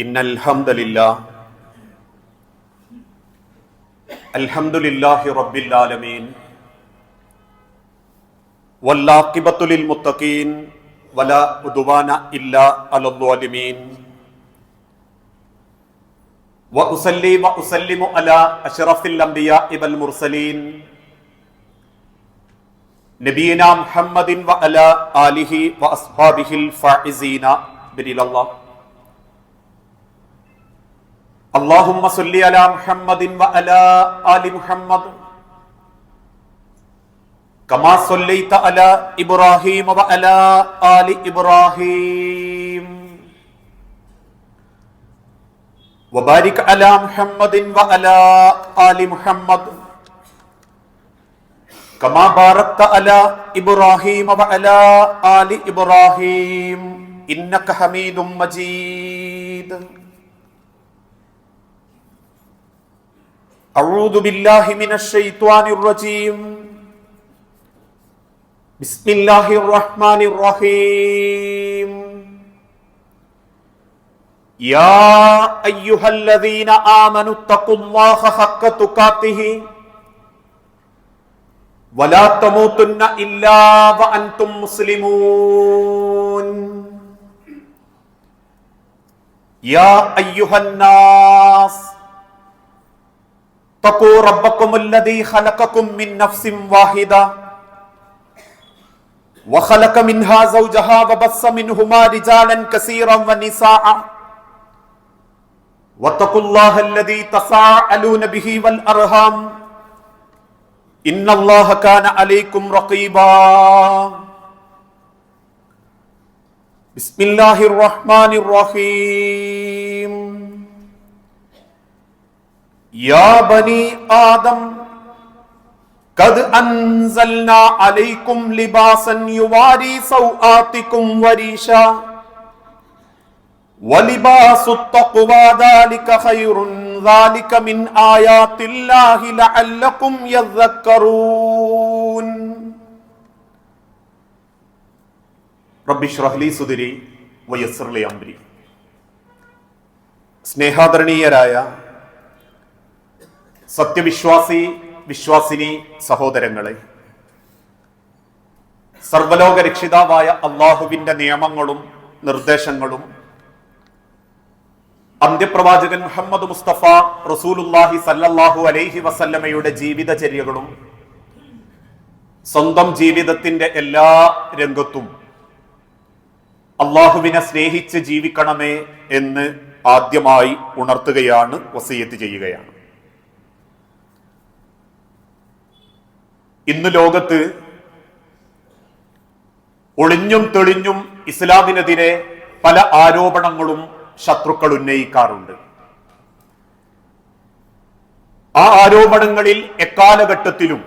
ഇന്നൽ ഹംദലില്ലാഹ് അൽഹംദുലില്ലാഹി റബ്ബിൽ ആലമീൻ വല്ലാഖിബത്തു ലിൽ മുത്തഖീൻ വലാ ഉദ്വാന ഇല്ലാ അലൽ ളാലിമീൻ വഉസല്ലി വഉസല്ലിമു അലാ അശ്റഫിൽ അംബിയാഇ വൽ മുർസലീൻ നബിയിനാ മുഹമ്മദിൻ വഅലാ ആലിഹി വഅസ്ഹാബിഹിൽ ഫായിസീന ബിരില്ലാഹ് اللهم صل على محمد وعلى آل محمد كما صليت على إبراهيم وعلى آل إبراهيم وبارك على محمد وعلى آل محمد كما باركت على إبراهيم وعلى آل إبراهيم إنك حميد مجيد أعوذ بالله من الشيطان الرجيم بسم الله الرحمن الرحيم يا أيها الذين آمنوا اتقوا الله حق تقاته ولا تموتن إلا وأنتم مسلمون يا أيها الناس اتقوا ربكم الذي خلقكم من نفس واحدة وخلق منها زوجها وبث منهما رجالا كثيرا ونساء واتقوا الله الذي تساءلون به والأرحام إن الله كان عليكم رقيبا بسم الله الرحمن الرحيم يا بني آدم قد أنزلنا عليكم لباسا يواري سوآتكم وريشا ولباس التقوى ذلك خير ذلك من آيات الله لعلكم يذكرون رب اشرح لي صدري ويسر لي أمري സ്നേഹാദരണീയരായ സത്യവിശ്വാസി വിശ്വാസിനി സഹോദരങ്ങളെ, സർവലോക രക്ഷിതാവായ അള്ളാഹുവിന്റെ നിയമങ്ങളും നിർദ്ദേശങ്ങളും അന്ത്യപ്രവാചകൻ മുഹമ്മദ് മുസ്തഫ റസൂലുള്ളാഹി സല്ലല്ലാഹു അലൈഹി വസല്ലമയുടെ ജീവിതചര്യകളും സ്വന്തം ജീവിതത്തിന്റെ എല്ലാ രംഗത്തും അള്ളാഹുവിനെ സ്നേഹിച്ച് ജീവിക്കണമേ എന്ന് ആദ്യമായി ഉണർത്തുകയാണ്, വസിയത്ത് ചെയ്യുകയാണ്. ഇന്ന് ലോകത്ത് ഒളിഞ്ഞും തെളിഞ്ഞും ഇസ്ലാമിനെതിരെ പല ആരോപണങ്ങളും ശത്രുക്കൾ ഉന്നയിക്കാറുണ്ട്. ആ ആരോപണങ്ങളിൽ എക്കാലഘട്ടത്തിലും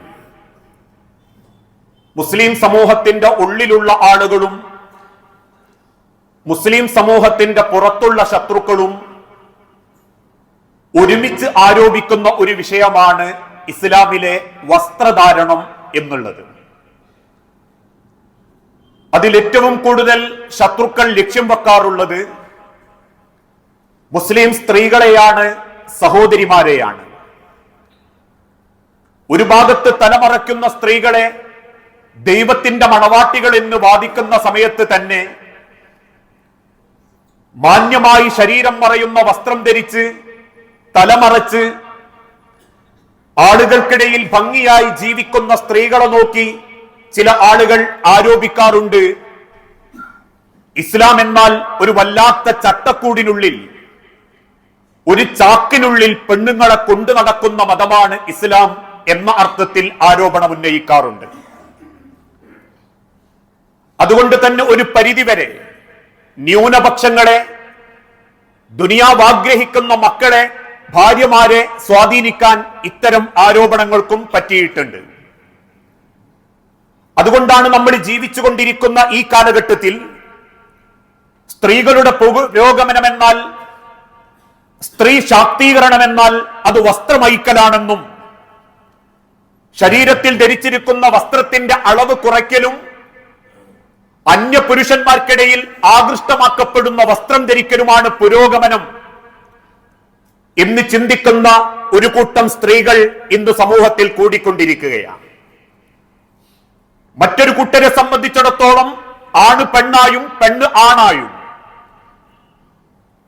മുസ്ലിം സമൂഹത്തിന്റെ ഉള്ളിലുള്ള ആളുകളും മുസ്ലിം സമൂഹത്തിന്റെ പുറത്തുള്ള ശത്രുക്കളും ഒരുമിച്ച് ആരോപിക്കുന്ന ഒരു വിഷയമാണ് ഇസ്ലാമിലെ വസ്ത്രധാരണം എന്നുള്ളത്. അതിലേറ്റവും കൂടുതൽ ശത്രുക്കൾ ലക്ഷ്യം വെക്കാറുള്ളത് മുസ്ലിം സ്ത്രീകളെയാണ്, സഹോദരിമാരെയാണ്. ഒരു ഭാഗത്ത് തലമറയ്ക്കുന്ന സ്ത്രീകളെ ദൈവത്തിന്റെ മണവാട്ടികൾ എന്ന് വാദിക്കുന്ന സമയത്ത് തന്നെ മാന്യമായി ശരീരം മറയുന്ന വസ്ത്രം ധരിച്ച് തലമറച്ച് ആളുകൾക്കിടയിൽ ഭംഗിയായി ജീവിക്കുന്ന സ്ത്രീകളെ നോക്കി ചില ആളുകൾ ആരോപിക്കാറുണ്ട്, ഇസ്ലാം എന്നാൽ ഒരു വല്ലാത്ത ചട്ടക്കൂടിനുള്ളിൽ, ഒരു ചാക്കിനുള്ളിൽ പെണ്ണുങ്ങളെ കൊണ്ടു നടക്കുന്ന മതമാണ് ഇസ്ലാം എന്ന അർത്ഥത്തിൽ ആരോപണം ഉന്നയിക്കാറുണ്ട്. അതുകൊണ്ട് തന്നെ ഒരു പരിധിവരെ ന്യൂനപക്ഷങ്ങളെ, ദുനിയാവ് ആഗ്രഹിക്കുന്ന മക്കളെ, ഭാര്യമാരെ സ്വാധീനിക്കാൻ ഇത്തരം ആരോപണങ്ങൾക്കും പറ്റിയിട്ടുണ്ട്. അതുകൊണ്ടാണ് നമ്മൾ ജീവിച്ചുകൊണ്ടിരിക്കുന്ന ഈ കാലഘട്ടത്തിൽ സ്ത്രീകളുടെ പുരോഗമനമെന്നാൽ, സ്ത്രീ ശാക്തീകരണമെന്നാൽ അത് വസ്ത്രമൈക്കലാണെന്നും ശരീരത്തിൽ ധരിച്ചിരിക്കുന്ന വസ്ത്രത്തിന്റെ അളവ് കുറയ്ക്കലും അന്യ പുരുഷന്മാർക്കിടയിൽ ആകൃഷ്ടമാക്കപ്പെടുന്ന വസ്ത്രം ധരിക്കലുമാണ് പുരോഗമനം എന്ന് ചിന്തിക്കുന്ന ഒരു കൂട്ടം സ്ത്രീകൾ ഇന്ന് സമൂഹത്തിൽ കൂടിക്കൊണ്ടിരിക്കുകയാണ്. മറ്റൊരു കൂട്ടരെ സംബന്ധിച്ചിടത്തോളം ആണ് പെണ്ണായും പെണ്ണ് ആണായും,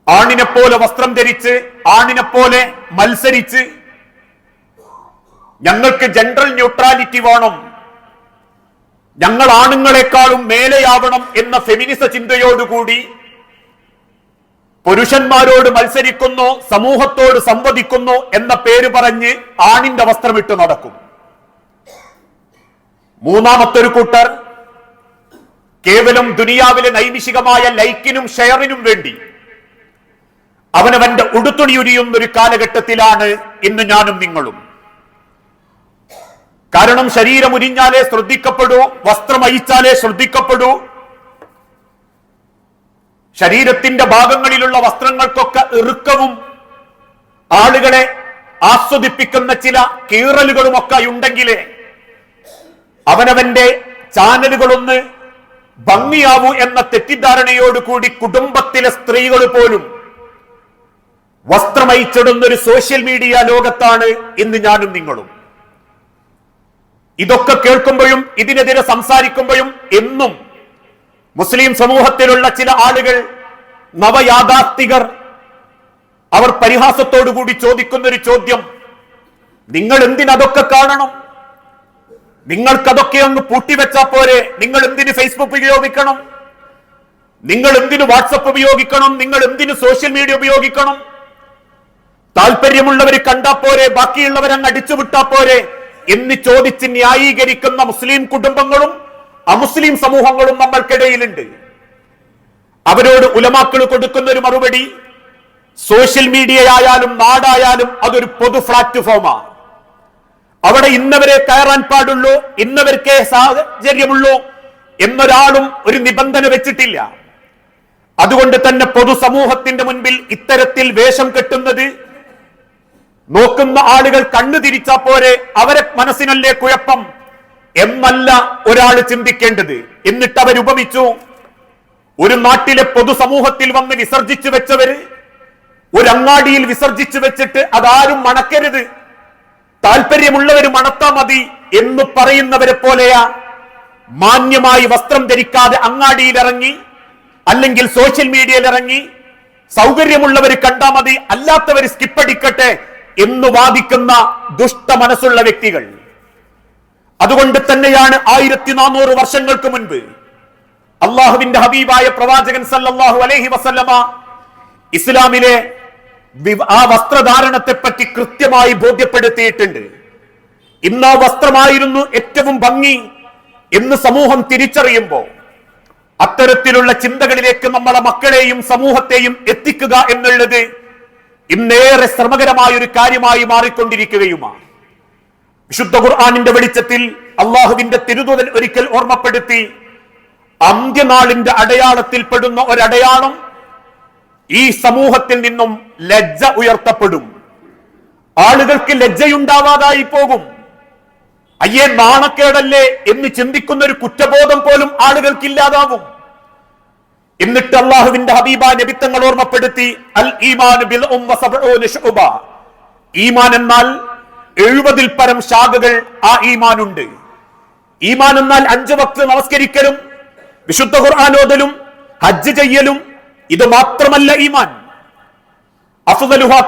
ആണിനെ പോലെ വസ്ത്രം ധരിച്ച് ആണിനെ പോലെ മത്സരിച്ച് ഞങ്ങൾക്ക് ജെൻഡർ ന്യൂട്രാലിറ്റി വേണം, ഞങ്ങൾ ആണുങ്ങളെക്കാളും മേലെയാവണം എന്ന ഫെമിനിസ ചിന്തയോടുകൂടി പുരുഷന്മാരോട് മത്സരിക്കുന്നു, സമൂഹത്തോട് സംവദിക്കുന്നു എന്ന പേര് പറഞ്ഞ് ആണിന്റെ വസ്ത്രമിട്ട് നടക്കും. മൂന്നാമത്തൊരു കൂട്ടർ കേവലം ദുനിയാവിലെ നൈമിഷികമായ ലൈക്കിനും ഷെയറിനും വേണ്ടി അവനവന്റെ ഉടുത്തുണി ഉരിയുന്നൊരു കാലഘട്ടത്തിലാണ് ഇന്ന് ഞാനും നിങ്ങളും. കാരണം ശരീരം ഉരിഞ്ഞാലേ ശ്രദ്ധിക്കപ്പെടൂ, വസ്ത്രം അഴിച്ചാലേ ശ്രദ്ധിക്കപ്പെടൂ. ശരീരത്തിന്റെ ഭാഗങ്ങളിലുള്ള വസ്ത്രങ്ങൾക്കൊക്കെ ഇറുക്കവും ആളുകളെ ആസ്വദിപ്പിക്കുന്ന ചില കീറലുകളുമൊക്കെ ഉണ്ടെങ്കിലേ അവനവന്റെ ചാനലുകളൊന്ന് ഭംഗിയാവൂ എന്ന തെറ്റിദ്ധാരണയോടുകൂടി കുടുംബത്തിലെ സ്ത്രീകൾ പോലും വസ്ത്രമയിച്ചിടുന്നൊരു സോഷ്യൽ മീഡിയ ലോകത്താണ് ഇന്ന് ഞാനും നിങ്ങളും. ഇതൊക്കെ കേൾക്കുമ്പോഴും ഇതിനെതിരെ സംസാരിക്കുമ്പോഴും എന്നും മുസ്ലിം സമൂഹത്തിലുള്ള ചില ആളുകൾ, നവയാഥാസ്ഥികർ, അവർ പരിഹാസത്തോടുകൂടി ചോദിക്കുന്നൊരു ചോദ്യം, നിങ്ങൾ എന്തിനതൊക്കെ കാണണം? നിങ്ങൾക്കതൊക്കെ അങ്ങ് പൂട്ടിവെച്ചാ പോരെ? നിങ്ങൾ എന്തിന് ഫേസ്ബുക്ക് ഉപയോഗിക്കണം? നിങ്ങൾ എന്തിന് വാട്സപ്പ് ഉപയോഗിക്കണം? നിങ്ങൾ എന്തിന് സോഷ്യൽ മീഡിയ ഉപയോഗിക്കണം? താല്പര്യമുള്ളവർ കണ്ടാ പോരെ, ബാക്കിയുള്ളവരങ്ങ് അടിച്ചുവിട്ടാ പോരെ എന്ന് ചോദിച്ച് ന്യായീകരിക്കുന്ന മുസ്ലിം കുടുംബങ്ങളും അമുസ്ലിം സമൂഹങ്ങളും നമ്മൾക്കിടയിലുണ്ട്. അവരോട് ഉലമാക്കൾ കൊടുക്കുന്ന ഒരു മറുപടി, സോഷ്യൽ മീഡിയ ആയാലും നാടായാലും അതൊരു പൊതു പ്ലാറ്റ്ഫോമാണ്. അവിടെ ഇന്നവരെ കയറാൻ പാടുള്ളൂ, ഇന്നവർക്കേ സാഹചര്യമുള്ളൂ എന്നൊരാളും ഒരു നിബന്ധന വെച്ചിട്ടില്ല. അതുകൊണ്ട് തന്നെ പൊതുസമൂഹത്തിന്റെ മുൻപിൽ ഇത്തരത്തിൽ വേഷം കെട്ടുന്നത് നോക്കുന്ന ആളുകൾ കണ്ണു തിരിച്ചാ പോരെ, അവരെ മനസ്സിനല്ലേ കുഴപ്പം എന്നല്ല ഒരാൾ ചിന്തിക്കേണ്ടത്. എന്നിട്ട് അവരുപമിച്ചു, ഒരു നാട്ടിലെ പൊതുസമൂഹത്തിൽ വന്ന് വിസർജിച്ചു വെച്ചവര് ഒരു അങ്ങാടിയിൽ വിസർജിച്ചു വെച്ചിട്ട് അതാരും മണക്കരുത്, താല്പര്യമുള്ളവര് മണത്താ മതി എന്ന് പറയുന്നവരെ പോലെയാ മാന്യമായി വസ്ത്രം ധരിക്കാതെ അങ്ങാടിയിലിറങ്ങി അല്ലെങ്കിൽ സോഷ്യൽ മീഡിയയിൽ ഇറങ്ങി സൗകര്യമുള്ളവർ കണ്ടാ മതി, അല്ലാത്തവർ സ്കിപ്പടിക്കട്ടെ എന്ന് വാദിക്കുന്ന ദുഷ്ട മനസ്സുള്ള വ്യക്തികൾ. അതുകൊണ്ട് തന്നെയാണ് 1400 വർഷങ്ങൾക്ക് മുൻപ് അള്ളാഹുവിന്റെ ഹബീബായ പ്രവാചകൻ സല്ലല്ലാഹു അലൈഹി വസല്ലമ ഇസ്ലാമിലെ ആ വസ്ത്രധാരണത്തെ പറ്റി കൃത്യമായി ബോധ്യപ്പെടുത്തിയിട്ടുണ്ട്. ഇന്ന് വസ്ത്രമായിരുന്നു ഏറ്റവും ഭംഗി എന്ന് സമൂഹം തിരിച്ചറിയുമ്പോൾ അത്തരത്തിലുള്ള ചിന്തകളിലേക്ക് നമ്മളെ മക്കളെയും സമൂഹത്തെയും എത്തിക്കുക എന്നുള്ളത് ഇന്നേറെ ശ്രമകരമായ ഒരു കാര്യമായി മാറിക്കൊണ്ടിരിക്കുകയുമാണ്. വിശുദ്ധ ഖുർആനിന്റെ വെളിച്ചത്തിൽ അള്ളാഹുവിന്റെ തിരുദൂതൻ ഒരിക്കൽ ഓർമ്മപ്പെടുത്തി, അന്ത്യനാളിന്റെ അടയാളത്തിൽപ്പെടുന്ന ഒരടയാളം ഈ സമൂഹത്തിൽ നിന്നും ലജ്ജ ഉയർത്തപ്പെടും. ആളുകൾക്ക് ലജ്ജയുണ്ടാവാതായി പോകും. അയ്യേ നാണക്കേടല്ലേ എന്ന് ചിന്തിക്കുന്ന ഒരു കുറ്റബോധം പോലും ആളുകൾക്കില്ലാതാവും. എന്നിട്ട് അള്ളാഹുവിന്റെ ഹബീബ നബിത്തങ്ങൾ ഓർമ്മപ്പെടുത്തി, അൽ ഈമാൻ ബിൽഉം വസബഊന ശുഅബ, ഈമാൻ എന്നാൽ 70 പരം ശാഖകൾ ആ ഈമാനുണ്ട്. ഈമാൻ എന്നാൽ 5 വക്ത് നമസ്കരിക്കലും വിശുദ്ധ ഖുർആൻ ഓതലും ഹജ്ജ് ചെയ്യലും ഇത് മാത്രമല്ല ഈമാൻ. അഫ്ദലുഹാ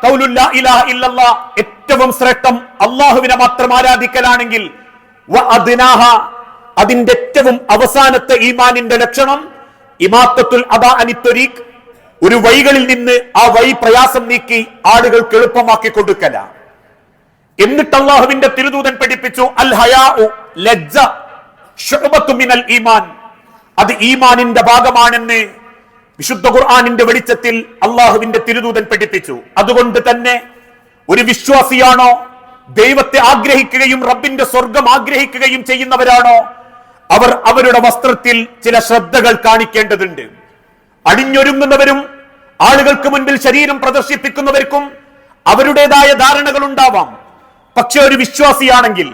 ഖൗലു ലാ ഇലാഹ ഇല്ലല്ലാഹ്, ഏറ്റവും ശ്രേഷ്ഠം അല്ലാഹുവിനെ മാത്രം ആരാധിക്കലാണെങ്കിൽ വ അദ്നാഹ, അതിന്റെ ഏറ്റവും അവസാനത്തെ ഈമാനിന്റെ ലക്ഷണം ഇമാത്തത്തുൽ അദാ അനി ത്വരീഖ്, ഒരു വഴികളിൽ നിന്ന് ആ വഴി പ്രയാസം നീക്കി ആളുകൾക്ക് എളുപ്പമാക്കി കൊടുക്കല. എന്നിട്ട് അല്ലാഹുവിന്റെ തിരുദൂതൻ പഠിപ്പിച്ചു, അൽ ഹയാഉ, ലജ്ജ ശുഅബത്തു മിനൽ ഈമാൻ, അത് ഈമാനിന്റെ ഭാഗമാണെന്ന് വിശുദ്ധ ഖുർആനിന്റെ വെളിച്ചത്തിൽ അള്ളാഹുവിന്റെ തിരുദൂതൻ പഠിപ്പിച്ചു. അതുകൊണ്ട് തന്നെ ഒരു വിശ്വാസിയാണോ, ദൈവത്തെ ആഗ്രഹിക്കുകയും റബ്ബിന്റെ സ്വർഗം ആഗ്രഹിക്കുകയും ചെയ്യുന്നവരാണോ, അവർ അവരുടെ വസ്ത്രത്തിൽ ചില ശ്രദ്ധകൾ കാണിക്കേണ്ടതുണ്ട്. അണിഞ്ഞൊരുങ്ങുന്നവരും ആളുകൾക്ക് മുൻപിൽ ശരീരം പ്രദർശിപ്പിക്കുന്നവർക്കും അവരുടേതായ ധാരണകൾ ഉണ്ടാവാം. പക്ഷെ ഒരു വിശ്വാസിയാണെങ്കിൽ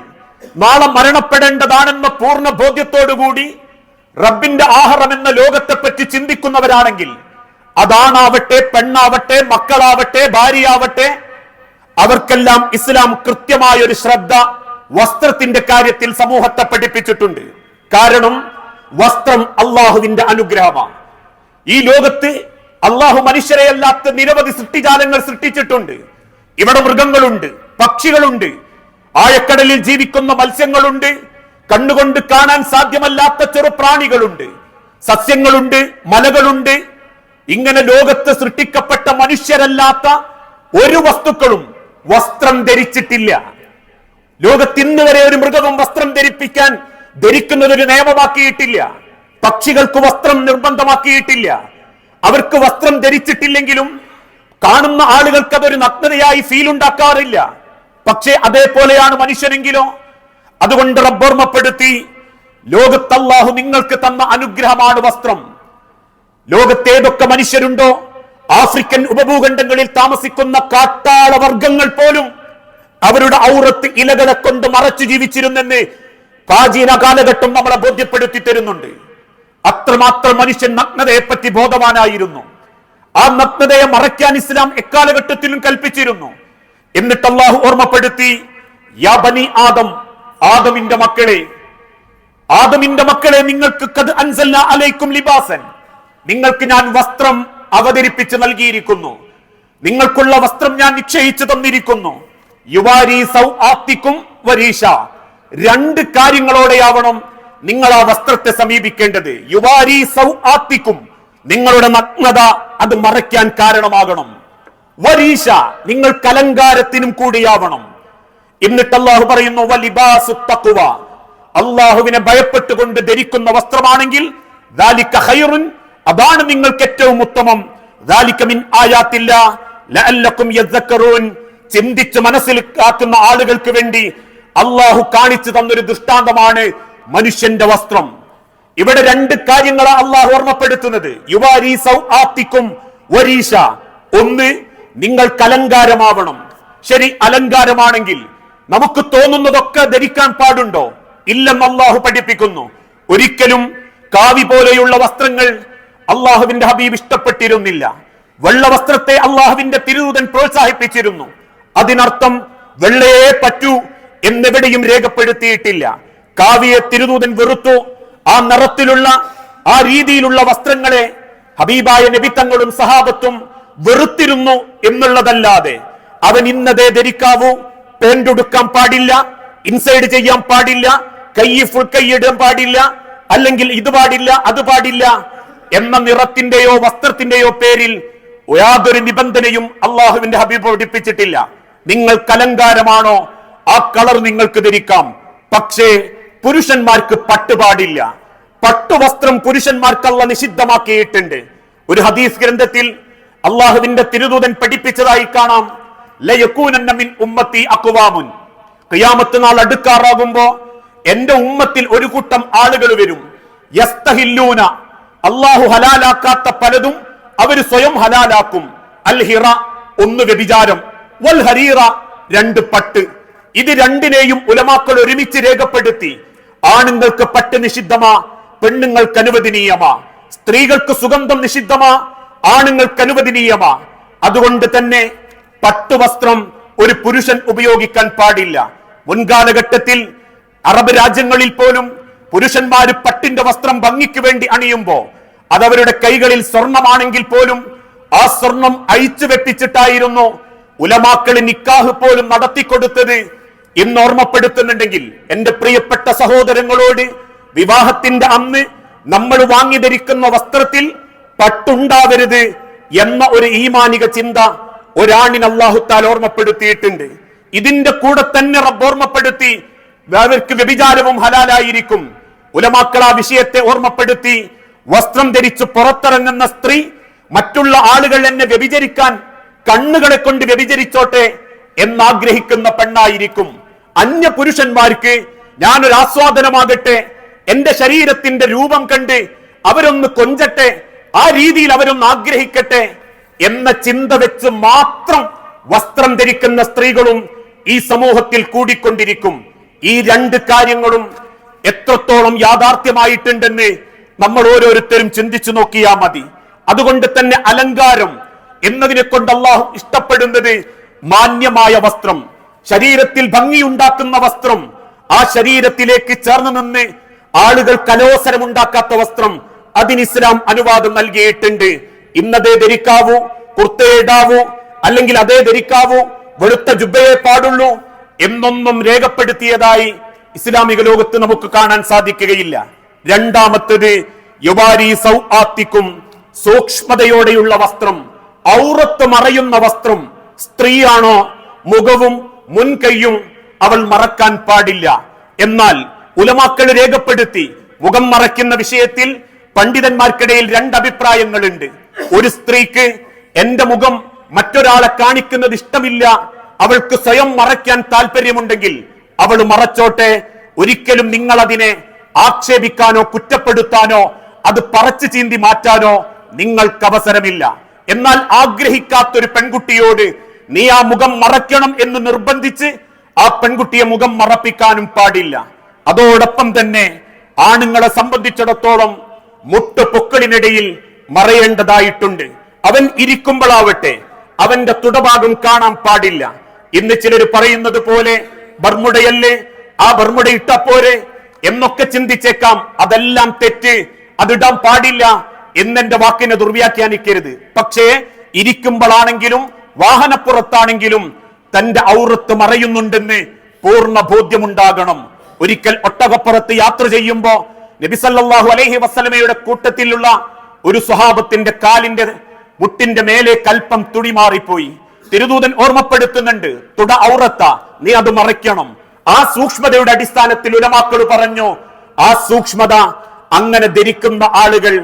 നാളെ മരണപ്പെടേണ്ടതാണെന്ന പൂർണ്ണ ബോധ്യത്തോടുകൂടി റബ്ബിന്റെ ആഹാരം എന്ന ലോകത്തെ പറ്റി ചിന്തിക്കുന്നവരാണെങ്കിൽ അതാണാവട്ടെ, പെണ്ണാവട്ടെ, മക്കളാവട്ടെ, ഭാര്യയാവട്ടെ, അവർക്കെല്ലാം ഇസ്ലാം കൃത്യമായ ഒരു ശ്രദ്ധ വസ്ത്രത്തിന്റെ കാര്യത്തിൽ സമൂഹത്തെ പഠിപ്പിച്ചിട്ടുണ്ട്. കാരണം വസ്ത്രം അള്ളാഹുവിന്റെ അനുഗ്രഹമാണ്. ഈ ലോകത്ത് അള്ളാഹു മനുഷ്യരെയല്ലാത്ത നിരവധി സൃഷ്ടിജാലങ്ങൾ സൃഷ്ടിച്ചിട്ടുണ്ട്. ഇവിടെ മൃഗങ്ങളുണ്ട്, പക്ഷികളുണ്ട്, ആഴക്കടലിൽ ജീവിക്കുന്ന മത്സ്യങ്ങളുണ്ട്, കണ്ണുകൊണ്ട് കാണാൻ സാധ്യമല്ലാത്ത ചെറുപ്രാണികളുണ്ട്, സസ്യങ്ങളുണ്ട്, മലകളുണ്ട്. ഇങ്ങനെ ലോകത്ത് സൃഷ്ടിക്കപ്പെട്ട മനുഷ്യരല്ലാത്ത ഒരു വസ്തുക്കളും വസ്ത്രം ധരിച്ചിട്ടില്ല. ലോകത്ത് ഇന്ന് വരെ ഒരു മൃഗവും വസ്ത്രം ധരിക്കുന്നത് ഒരു നിയമമാക്കിയിട്ടില്ല. പക്ഷികൾക്ക് വസ്ത്രം നിർബന്ധമാക്കിയിട്ടില്ല. അവർക്ക് വസ്ത്രം ധരിച്ചിട്ടില്ലെങ്കിലും കാണുന്ന ആളുകൾക്ക് അതൊരു നഗ്നതയായി ഫീൽ ഉണ്ടാക്കാറില്ല. പക്ഷേ അതേപോലെയാണ് മനുഷ്യനെങ്കിലോ. അതുകൊണ്ട് റബ്ബോർമ്മപ്പെടുത്തി, ലോകത്ത് അല്ലാഹു നിങ്ങൾക്ക് തന്ന അനുഗ്രഹമാണ് വസ്ത്രം. ലോകത്തേതൊക്കെ മനുഷ്യരുണ്ടോ, ആഫ്രിക്കൻ ഉപഭൂഖണ്ഡങ്ങളിൽ താമസിക്കുന്ന കാട്ടാള വർഗങ്ങൾ പോലും അവരുടെ ഔറത്ത് ഇലകളെ കൊണ്ട് മറച്ചു ജീവിച്ചിരുന്നെന്ന് പ്രാചീന കാലഘട്ടം നമ്മളെ ബോധ്യപ്പെടുത്തി തരുന്നുണ്ട്. അത്രമാത്രം മനുഷ്യൻ നഗ്നതയെപ്പറ്റി ബോധവാനായിരുന്നു. ആ നഗ്നതയെ മറയ്ക്കാൻ ഇസ്ലാം എക്കാലഘട്ടത്തിലും കൽപ്പിച്ചിരുന്നു. എന്നിട്ട് അല്ലാഹു ഓർമ്മപ്പെടുത്തി, യാ ബനി ആദം, ആദമിന്റെ മക്കളെ, നിങ്ങൾക്ക് ഖദ് അൻസൽനാ അലൈക്കും ലിബാസൻ, നിങ്ങൾക്ക് ഞാൻ വസ്ത്രം അവതരിപ്പിച്ച് നൽകിയിരിക്കുന്നു. നിങ്ങൾക്കുള്ള വസ്ത്രം ഞാൻ നിശ്ചയിച്ചു തന്നിരിക്കുന്നു. യുവാരി സൗആത്തിക്കും വരീഷ, രണ്ട് കാര്യങ്ങളോടെയാവണം നിങ്ങൾ ആ വസ്ത്രത്തെ സമീപിക്കേണ്ടത്. യുവാരി സൗആത്തിക്കും, നിങ്ങളുടെ നഗ്നത അത് മറയ്ക്കാൻ കാരണമാകണം. വരീഷ, നിങ്ങൾക്ക് അലങ്കാരത്തിനും കൂടിയാവണം. എന്നിട്ട് അല്ലാഹു പറയുന്നു, വലിബാസു തഖ്വ, അല്ലാഹുവിനെ ഭയപ്പെട്ടുകൊണ്ട് ധരിക്കുന്ന വസ്ത്രമാണെങ്കിൽ ദാലിക ഖൈറുൻ, അതാണ് നിങ്ങൾക്ക് ഏറ്റവും ഉത്തമം. ദാലിക മിൻ ആയാത്തില്ലാ ലഅല്ലക്കും യദ്ദക്കറൂൻ, ചിന്തിച്ച് മനസ്സിലാക്കുന്ന ആളുകൾക്ക് വേണ്ടി അള്ളാഹു കാണിച്ചു തന്നൊരു ദൃഷ്ടാന്തമാണ് മനുഷ്യന്റെ വസ്ത്രം. ഇവിടെ രണ്ട് കാര്യങ്ങളാണ് അള്ളാഹു ഓർമ്മപ്പെടുത്തുന്നത്. യുവാരി സൗആത്തിക്കും വരീഷ, ഒന്ന് നിങ്ങൾക്ക് അലങ്കാരമാവണം. ശരി, അലങ്കാരമാണെങ്കിൽ നമുക്ക് തോന്നുന്നതൊക്കെ ധരിക്കാൻ പാടുണ്ടോ? ഇല്ലെന്ന് അള്ളാഹു പഠിപ്പിക്കുന്നു. ഒരിക്കലും കാവി പോലെയുള്ള വസ്ത്രങ്ങൾ അള്ളാഹുവിന്റെ ഹബീബ് ഇഷ്ടപ്പെട്ടിരുന്നില്ല. വെള്ള വസ്ത്രത്തെ അള്ളാഹുവിന്റെ തിരുദൂതൻ പ്രോത്സാഹിപ്പിച്ചിരുന്നു. അതിനർത്ഥം വെള്ളയെ പറ്റൂ എന്നെവിടെയും രേഖപ്പെടുത്തിയിട്ടില്ല. കാവിയെ തിരുദൂതൻ വെറുത്തു. ആ നിറത്തിലുള്ള, ആ രീതിയിലുള്ള വസ്ത്രങ്ങളെ ഹബീബായ നബി തങ്ങളും സഹാബത്തും വെറുത്തിരുന്നു എന്നുള്ളതല്ലാതെ അവൻ ഇന്നതേ ധരിക്കാവൂ, പാന്റ് ഉടുക്കാൻ പാടില്ല, ഇൻസൈഡ് ചെയ്യാൻ പാടില്ല, കൈ ഫുൾ കൈ ഇടാൻ പാടില്ല, അല്ലെങ്കിൽ ഇത് പാടില്ല അത് പാടില്ല എന്ന നിറത്തിന്റെയോ വസ്ത്രത്തിന്റെയോ പേരിൽ യാതൊരു നിബന്ധനയും അള്ളാഹുവിന്റെ ഹബീബ് പഠിപ്പിച്ചിട്ടില്ല. നിങ്ങൾക്ക് അലങ്കാരമാണോ, ആ കളർ നിങ്ങൾക്ക് ധരിക്കാം. പക്ഷേ പുരുഷന്മാർക്ക് പട്ട് പാടില്ല. പട്ടുവസ്ത്രം പുരുഷന്മാർക്ക് അല്ലാഹു നിഷിദ്ധമാക്കിയിട്ടുണ്ട്. ഒരു ഹദീസ് ഗ്രന്ഥത്തിൽ അള്ളാഹുവിന്റെ തിരുദൂതൻ പഠിപ്പിച്ചതായി കാണാം, ലയകൂനന്ന മിൻ ഉമ്മത്തി അഖ്വാമുൻ, ഖിയാമത്ത് നാൾ അടുക്കാറാകുമ്പോ എന്റെ ഉമ്മത്തിൽ ഒരു കൂട്ടം ആളുകൾ വരും, യസ്തഹില്ലൂന, അള്ളാഹു ഹലാലാക്കാത്ത പലതും അവര് സ്വയം ഹലാലാക്കും. അൽ ഹിറ, ഒന്ന് വ്യഭിചാരം, വൽ ഹരീറ, രണ്ട് പട്ട്. ഇത് രണ്ടിനെയും ഉലമാക്കൾ ഒരുമിച്ച് രേഖപ്പെടുത്തി. ആണുങ്ങൾക്ക് പട്ട് നിഷിദ്ധമാ, പെണ്ണുങ്ങൾക്ക് അനുവദനീയമാ. സ്ത്രീകൾക്ക് സുഗന്ധം നിഷിദ്ധമാ, ആണുങ്ങൾക്ക് അനുവദനീയമാ. അതുകൊണ്ട് തന്നെ പട്ടുവസ്ത്രം ഒരു പുരുഷൻ ഉപയോഗിക്കാൻ പാടില്ല. മുൻകാലഘട്ടത്തിൽ അറബ് രാജ്യങ്ങളിൽ പോലും പുരുഷന്മാര് പട്ടിന്റെ വസ്ത്രം ഭംഗിക്ക് വേണ്ടി അണിയുമ്പോ അതവരുടെ കൈകളിൽ സ്വർണമാണെങ്കിൽ പോലും ആ സ്വർണം അഴിച്ചു വെപ്പിച്ചിട്ടായിരുന്നു ഉലമാക്കള് നിക്കാഹ് പോലും നടത്തിക്കൊടുത്തത്. ഇന്ന് ഓർമ്മപ്പെടുത്തുന്നുണ്ടെങ്കിൽ എന്റെ പ്രിയപ്പെട്ട സഹോദരങ്ങളോട്, വിവാഹത്തിന്റെ അന്ന് നമ്മൾ വാങ്ങി ധരിക്കുന്ന വസ്ത്രത്തിൽ പട്ടുണ്ടാവരുത് എന്ന ഒരു ഈമാനിക ചിന്ത ഒരാണിന് അല്ലാഹു തആല ഓർമ്മപ്പെടുത്തിയിട്ടുണ്ട്. ഇതിന്റെ കൂടെ തന്നെ റബ്ബ് ഓർമ്മപ്പെടുത്തി, അവർക്ക് വ്യഭിചാരവും ഹലാലായിരിക്കും. ഉലമാക്കൾ ആ വിഷയത്തെ ഓർമ്മപ്പെടുത്തി, വസ്ത്രം ധരിച്ച് പുറത്തിറങ്ങുന്ന സ്ത്രീ മറ്റുള്ള ആളുകൾ എന്നെ വ്യഭിചരിക്കാൻ കണ്ണുകളെ കൊണ്ട് വ്യഭിചരിച്ചോട്ടെ എന്നാഗ്രഹിക്കുന്ന പെണ്ണായിരിക്കും. അന്യ പുരുഷന്മാർക്ക് ഞാനൊരു ആസ്വാദനമാകട്ടെ, എന്റെ ശരീരത്തിന്റെ രൂപം കണ്ട് അവരൊന്ന് കൊഞ്ചട്ടെ, ആ രീതിയിൽ അവരൊന്ന് ആഗ്രഹിക്കട്ടെ എന്ന ചിന്ത വെച്ച് മാത്രം വസ്ത്രം ധരിക്കുന്ന സ്ത്രീകളും ഈ സമൂഹത്തിൽ കൂടിക്കൊണ്ടിരിക്കും. ഈ രണ്ട് കാര്യങ്ങളും എത്രത്തോളം യാഥാർത്ഥ്യമായിട്ടുണ്ടെന്ന് നമ്മൾ ഓരോരുത്തരും ചിന്തിച്ചു നോക്കിയാൽ മതി. അതുകൊണ്ട് തന്നെ അലങ്കാരം എന്നതിനെ കൊണ്ട് അള്ളാഹു ഇഷ്ടപ്പെടുന്നത് മാന്യമായ വസ്ത്രം, ശരീരത്തിൽ ഭംഗിയുണ്ടാക്കുന്ന വസ്ത്രം, ആ ശരീരത്തിലേക്ക് ചേർന്ന് നിന്ന് ആളുകൾ കലോസരമുണ്ടാക്കാത്ത വസ്ത്രം, അതിന് ഇസ്ലാം അനുവാദം നൽകിയിട്ടുണ്ട്. ഇന്നതേ ധരിക്കാവൂ, കുർത്തയെ ഇടാവൂ, അല്ലെങ്കിൽ അതേ ധരിക്കാവൂ, വെളുത്ത ജുബ്ബയെ പാടുള്ളൂ എന്നൊന്നും രേഖപ്പെടുത്തിയതായി ഇസ്ലാമിക ലോകത്ത് നമുക്ക് കാണാൻ സാധിക്കുകയില്ല. രണ്ടാമത്തേത് യുവാരി സൗആത്തിക്കും, സൂക്ഷ്മതയോടെയുള്ള വസ്ത്രം, ഔറത്ത് മറയുന്ന വസ്ത്രം. സ്ത്രീയാണോ മുഖവും മുൻകൈയും അവൾ മറക്കാൻ പാടില്ല. എന്നാൽ ഉലമാക്കൾ രേഖപ്പെടുത്തി മുഖം മറയ്ക്കുന്ന വിഷയത്തിൽ പണ്ഡിതന്മാർക്കിടയിൽ രണ്ടഭിപ്രായങ്ങളുണ്ട്. ഒരു സ്ത്രീക്ക് എന്റെ മുഖം മറ്റൊരാളെ കാണിക്കുന്നത് ഇഷ്ടമില്ല, അവൾക്ക് സ്വയം മറയ്ക്കാൻ താല്പര്യമുണ്ടെങ്കിൽ അവൾ മറച്ചോട്ടെ, ഒരിക്കലും നിങ്ങൾ അതിനെ ആക്ഷേപിക്കാനോ കുറ്റപ്പെടുത്താനോ അത് പറച്ചു ചീന്തി മാറ്റാനോ നിങ്ങൾക്ക് അവസരമില്ല. എന്നാൽ ആഗ്രഹിക്കാത്തൊരു പെൺകുട്ടിയോട് നീ ആ മുഖം മറയ്ക്കണം എന്ന് നിർബന്ധിച്ച് ആ പെൺകുട്ടിയെ മുഖം മറപ്പിക്കാനും പാടില്ല. അതോടൊപ്പം തന്നെ ആണുങ്ങളെ സംബന്ധിച്ചിടത്തോളം മുട്ടുപൊക്കളിനിടയിൽ മറയേണ്ടതായിട്ടുണ്ട്. അവൻ ഇരിക്കുമ്പോഴാവട്ടെ അവന്റെ തുടഭാഗം കാണാൻ പാടില്ല. ഇന്ന് ചിലർ പറയുന്നത് പോലെ ബർമുടയല്ലേ, ആ ബർമുട ഇട്ടപ്പോരെ എന്നൊക്കെ ചിന്തിച്ചേക്കാം. അതെല്ലാം തെറ്റ്, അതിടാൻ പാടില്ല എന്നെന്റെ വാക്കിനെ ദുർവ്യാഖ്യാനിക്കരുത്. പക്ഷേ ഇരിക്കുമ്പോഴാണെങ്കിലും വാഹനപ്പുറത്താണെങ്കിലും തന്റെ ഔറത്ത് മറയുന്നുണ്ടെന്ന് പൂർണ്ണ ബോധ്യമുണ്ടാകണം. ഒരിക്കൽ ഒട്ടകപ്പുറത്ത് യാത്ര ചെയ്യുമ്പോ നബി സല്ലല്ലാഹു അലൈഹി വസല്ലമയുടെ കൂട്ടത്തിലുള്ള ഒരു സ്വഹാബത്തിന്റെ കാലിന്റെ മുട്ടിന്റെ മേലെ കൽപ്പം തുണി മാറിപ്പോയി. തിരുദൂതൻ ഓർമ്മപ്പെടുത്തുന്നുണ്ട്, തുട ഔറത്ത, നീ അത് മറയ്ക്കണം. ആ സൂക്ഷ്മതയുടെ അടിസ്ഥാനത്തിൽ ഉലമാക്കൾ പറഞ്ഞു, ആ സൂക്ഷ്മത അങ്ങനെ ധരിക്കുന്ന ആളുകൾ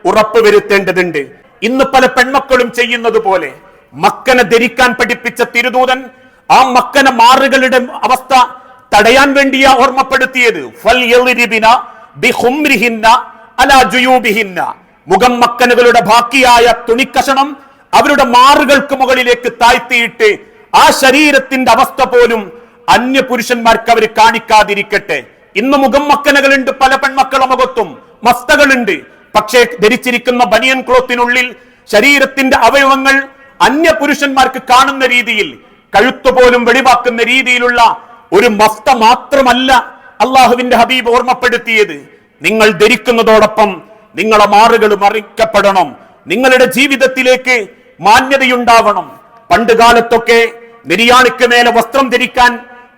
ഉറപ്പുവരുത്തേണ്ടതുണ്ട്. ഇന്ന് പല പെൺമക്കളും ചെയ്യുന്നത് പോലെ മക്കനെ ധരിക്കാൻ പഠിപ്പിച്ച തിരുദൂതൻ ആ മക്കന മാറുകളുടെ അവസ്ഥ തടയാൻ വേണ്ടിയാ ഓർമ്മപ്പെടുത്തിയത്. മുഖം മക്കനുകളുടെ ബാക്കിയായ തുണിക്കഷണം അവരുടെ മാറുകൾക്ക് മുകളിലേക്ക് താഴ്ത്തിയിട്ട് ആ ശരീരത്തിന്റെ അവസ്ഥ പോലും അന്യ പുരുഷന്മാർക്ക് അവർ കാണിക്കാതിരിക്കട്ടെ. ഇന്ന് മുഖം മക്കനകളുണ്ട്, പല പെൺമക്കളുടെ മുഖത്തും മസ്തകളുണ്ട്. പക്ഷേ ധരിച്ചിരിക്കുന്ന ബനിയൻ ക്ലോത്തിനുള്ളിൽ ശരീരത്തിന്റെ അവയവങ്ങൾ അന്യ പുരുഷന്മാർക്ക് കാണുന്ന രീതിയിൽ, കഴുത്തുപോലും വെളിവാക്കുന്ന രീതിയിലുള്ള ഒരു മസ്ത മാത്രമല്ല അള്ളാഹുവിന്റെ ഹബീബ് ഓർമ്മപ്പെടുത്തിയത്. നിങ്ങൾ ധരിക്കുന്നതോടൊപ്പം നിങ്ങളെ മാറുകൾ മറിക്കപ്പെടണം, നിങ്ങളുടെ ജീവിതത്തിലേക്ക് മാന്യതയുണ്ടാവണം. പണ്ട് കാലത്തൊക്കെ നിര്യാണിക്ക് മേലെ വസ്ത്രം ധരിക്കാൻ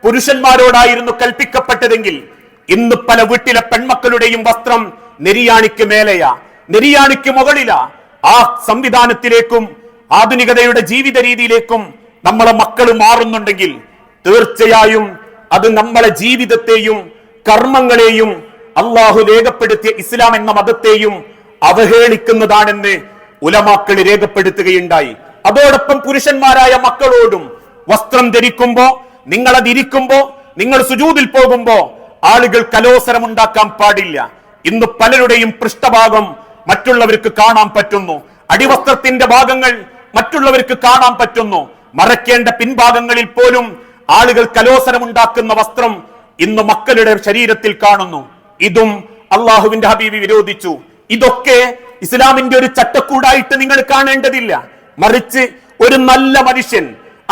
പുരുഷന്മാരോടായിരുന്നു കൽപ്പിക്കപ്പെട്ടതെങ്കിൽ ഇന്ന് പല വീട്ടിലെ പെൺമക്കളുടെയും വസ്ത്രം നിര്യാണിക്ക് മേലെയാ, നിര്യാണിക്ക് മുകളിലാ. ആ സംവിധാനത്തിലേക്കും ആധുനികതയുടെ ജീവിത രീതിയിലേക്കും നമ്മളെ മക്കൾ മാറുന്നുണ്ടെങ്കിൽ തീർച്ചയായും അത് നമ്മളെ ജീവിതത്തെയും കർമ്മങ്ങളെയും അള്ളാഹു രേഖപ്പെടുത്തിയ ഇസ്ലാം എന്ന മതത്തെയും അവഹേളിക്കുന്നതാണെന്ന് ഉലമാക്കൾ രേഖപ്പെടുത്തുകയുണ്ടായി. അതോടൊപ്പം പുരുഷന്മാരായ മക്കളോടും വസ്ത്രം ധരിക്കുമ്പോ, നിങ്ങളതിരിക്കുമ്പോ, നിങ്ങൾ സുജൂദിൽ പോകുമ്പോ ആളുകൾ കലോസരമുണ്ടാക്കാൻ പാടില്ല. ഇന്ന് പലരുടെയും പൃഷ്ഠഭാഗം മറ്റുള്ളവർക്ക് കാണാൻ പറ്റുന്നു, അടിവസ്ത്രത്തിന്റെ ഭാഗങ്ങൾ മറ്റുള്ളവർക്ക് കാണാൻ പറ്റുന്നു. മറയ്ക്കേണ്ട പിൻഭാഗങ്ങളിൽ പോലും ആളുകൾ കലോസരമുണ്ടാക്കുന്ന വസ്ത്രം ഇന്ന് മക്കളുടെ ശരീരത്തിൽ കാണുന്നു. ഇതും അള്ളാഹുവിന്റെ ഹബീബ് വിരോധിച്ചു. ഇതൊക്കെ ഇസ്ലാമിന്റെ ഒരു ചട്ടക്കൂടായിട്ട് നിങ്ങൾ കാണേണ്ടതില്ല. മറിച്ച് ഒരു നല്ല മനുഷ്യൻ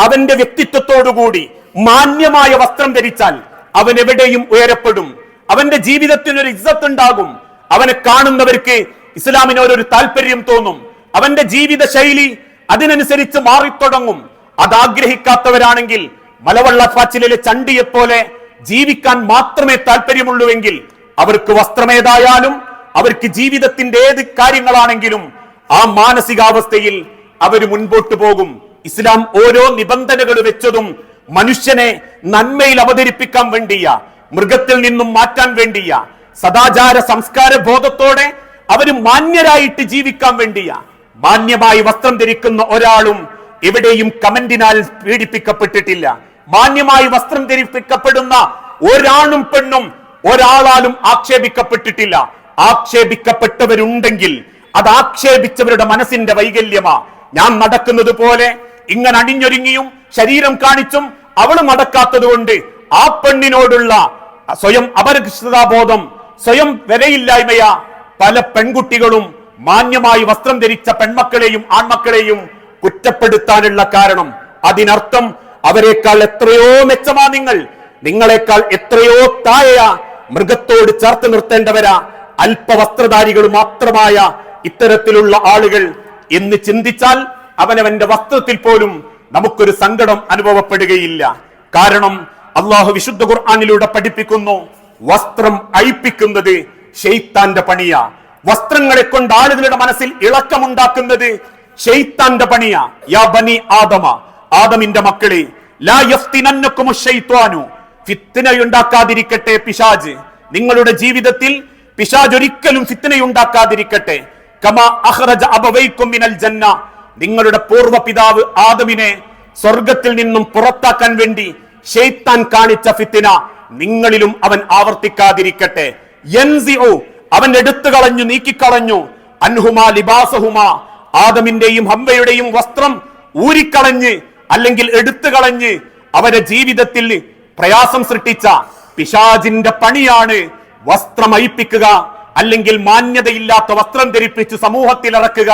അവന്റെ വ്യക്തിത്വത്തോടുകൂടി മാന്യമായ വസ്ത്രം ധരിച്ചാൽ അവൻ എവിടെയും ഉയരപ്പെടും, അവന്റെ ജീവിതത്തിനൊരു ഇസ്സത്ത് ഉണ്ടാകും, അവനെ കാണുന്നവർക്ക് ഇസ്ലാമിനോടൊരു താല്പര്യം തോന്നും, അവന്റെ ജീവിത ശൈലി അതിനനുസരിച്ച് മാറിത്തുടങ്ങും. അതാഗ്രഹിക്കാത്തവരാണെങ്കിൽ മലവെള്ളപ്പാച്ചിലെ ചണ്ടിയെപ്പോലെ ജീവിക്കാൻ മാത്രമേ താല്പര്യമുള്ളൂവെങ്കിൽ അവർക്ക് വസ്ത്രമേതായാലും അവർക്ക് ജീവിതത്തിന്റെ ഏത് കാര്യങ്ങളാണെങ്കിലും ആ മാനസികാവസ്ഥയിൽ അവർ മുൻപോട്ട് പോകും. ഇസ്ലാം ഓരോ നിബന്ധനകൾ വെച്ചതും മനുഷ്യനെ നന്മയിൽ അവതരിപ്പിക്കാൻ വേണ്ടിയ, മൃഗത്തിൽ നിന്നും മാറ്റാൻ വേണ്ടിയ, സദാചാര സംസ്കാര ബോധത്തോടെ അവർ മാന്യരായിട്ട് ജീവിക്കാൻ വേണ്ടിയ. മാന്യമായി വസ്ത്രം ധരിക്കുന്ന ഒരാളും എവിടെയും കമന്റിനാൽ പീഡിപ്പിക്കപ്പെട്ടിട്ടില്ല. മാന്യമായി വസ്ത്രം ധരിപ്പിക്കപ്പെടുന്ന ഒരാണും പെണ്ണും ഒരാളാലും ആക്ഷേപിക്കപ്പെട്ടിട്ടില്ല. ആക്ഷേപിക്കപ്പെട്ടവരുണ്ടെങ്കിൽ അത് ആക്ഷേപിച്ചവരുടെ മനസ്സിന്റെ വൈകല്യമാ. ഞാൻ നടക്കുന്നത് പോലെ ഇങ്ങനെ അണിഞ്ഞൊരുങ്ങിയും ശരീരം കാണിച്ചും അവൾ നടക്കാത്തത് കൊണ്ട് ആ പെണ്ണിനോടുള്ള സ്വയം അപരിഷ്കൃതാബോധം, സ്വയം വിലയില്ലായ്മയാ പല പെൺകുട്ടികളും മാന്യമായി വസ്ത്രം ധരിച്ച പെൺമക്കളെയും ആൺമക്കളെയും കുറ്റപ്പെടുത്താനുള്ള കാരണം? അതിനർത്ഥം അവരെക്കാൾ എത്രയോ മെച്ചമാ നിങ്ങളെക്കാൾ എത്രയോ താഴെയാ, മൃഗത്തോട് ചേർത്ത് നിർത്തേണ്ടവരാ അല്പവസ്ത്രധാരികൾ മാത്രമായ ഇത്തരത്തിലുള്ള ആളുകൾ എന്ന് ചിന്തിച്ചാൽ അവനവന്റെ വസ്ത്രത്തിൽ പോലും നമുക്കൊരു സങ്കടം അനുഭവപ്പെടുകയില്ല. കാരണം അള്ളാഹു വിശുദ്ധ ഖുർആനിലൂടെ പഠിപ്പിക്കുന്നു, വസ്ത്രം അഴിപ്പിക്കുന്നത് ശൈത്താന്റെ പണിയാ. വസ്ത്രങ്ങളെ കൊണ്ട് ആളുകളുടെ മനസ്സിൽ ഇളക്കമുണ്ടാക്കുന്നത് ശൈത്താന്റെ പണിയാ. യാ ബനി ആദമ, ആദമിന്റെ മക്കളെ, ലാ യഫ്തിനന്നകും ശൈത്വാനു, ഫിത്നയുണ്ടാക്കാതിരിക്കട്ടെ പിശാച്. നിങ്ങളുടെ ജീവിതത്തിൽ പിശാച് ഒരിക്കലും ഫിത്നയുണ്ടാക്കാതിരിക്കട്ടെ. കമാ അഖ്റജ അബവൈകും മിനൽ ജന്ന, നിങ്ങളുടെ പൂർവ്വ പിതാവ് ആദമിനെ സ്വർഗത്തിൽ നിന്നും പുറത്താക്കാൻ വേണ്ടി ശൈത്താൻ കാണിച്ച ഫിത്ന നിങ്ങളിലും അവൻ ആവർത്തിക്കാതിരിക്കട്ടെ. യൻസിഉ, അവൻ എടുത്തു കളഞ്ഞു, നീക്കിക്കളഞ്ഞു, അൻഹുമാ ലിബാസഹുമാ, ആദമിന്റെയും ഹവ്വയുടെയും വസ്ത്രം ഊരിക്കളഞ്ഞ് അല്ലെങ്കിൽ എടുത്തു കളഞ്ഞ് അവരുടെ ജീവിതത്തിൽ പ്രയാസം സൃഷ്ടിച്ച പിശാചിന്റെ പണിയാണ് വസ്ത്രം അഴിപ്പിക്കുക, അല്ലെങ്കിൽ മാന്യതയില്ലാത്ത വസ്ത്രം ധരിപ്പിച്ച് സമൂഹത്തിൽ ഇറക്കുക